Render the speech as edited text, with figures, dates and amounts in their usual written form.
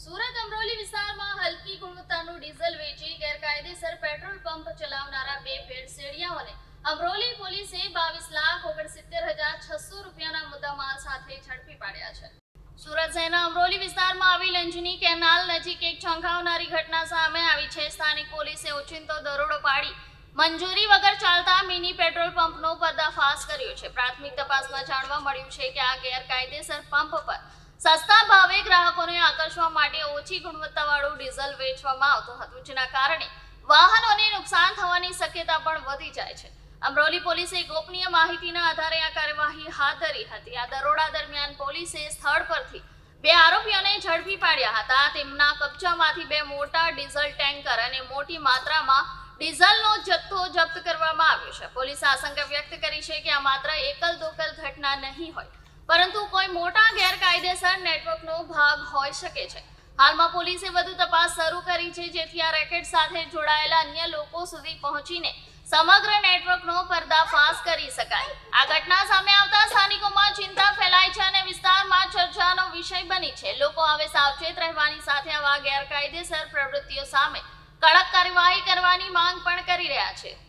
સુરત અમરોલી વિસ્તારમાં હલકી ગુણવત્તાનું ડીઝલ વેચી ગેરકાયદેસર પેટ્રોલ પંપ ચલાવનારા બે ભેળસેળિયાઓને અમરોલી પોલીસે 22,69,600 રૂપિયાના મુદ્દામાલ સાથે ઝડપી પાડ્યા છે। સુરત શહેરના અમરોલી વિસ્તારમાં આવેલ અંજની કેનાલ નજીક એક ચોંકાવનારી ઘટના સામે આવી છે। સ્થાનિક પોલીસે ઓચિંતો દરોડો પાડી મંજૂરી વગર ચાલતા મિની પેટ્રોલ પંપનો પર્દાફાશ કર્યો છે। પ્રાથમિક તપાસમાં જાણવા મળ્યું છે કે આ ગેરકાયદેસર પંપ પર સસ્તા ભાવે ગ્રાહકોને આકર્ષવા માટે ઓછી ગુણવત્તાવાળું ડીઝલ વેચવામાં આવતું હતું, જેના કારણે વાહનોને નુકસાન થવાની શક્યતા પણ વધી જાય છે। અમરોલી પોલીસે ગોપનીય માહિતીના આધારે આ કાર્યવાહી હાથ ધરી હતી। આ દરોડા દરમિયાન પોલીસે સ્થળ પરથી બે આરોપીઓને ઝડપી પાડ્યા હતા। તેમના કબજામાંથી બે મોટા ડીઝલ ટેન્કર અને મોટી માત્રામાં ડીઝલનો જથ્થો જપ્ત કરવામાં આવ્યો છે। પોલીસે આશંકા વ્યક્ત કરી છે કે આ માત્ર એકલ દોકલ ઘટના નહીં હોય, પરંતુ કોઈ મોટા ગેરકાયદેસર નેટવર્કનો ભાગ હોઈ શકે છે। હાલમાં પોલીસે વધુ તપાસ શરૂ કરી છે, જેથી આ રેકેટ સાથે જોડાયેલા અન્ય લોકો સુધી પહોંચીને સમગ્ર નેટવર્કનો પર્દાફાશ કરી શકાય। આ ઘટના સામે આવતા સ્થાનિકોમાં ચિંતા ફેલાઈ છે અને વિસ્તારમાં ચર્ચાનો વિષય બની છે। લોકો હવે સાવચેત રહેવાની સાથે આવા ગેરકાયદેસર પ્રવૃત્તિઓ સામે કડક કાર્યવાહી કરવાની માંગ પણ કરી રહ્યા છે।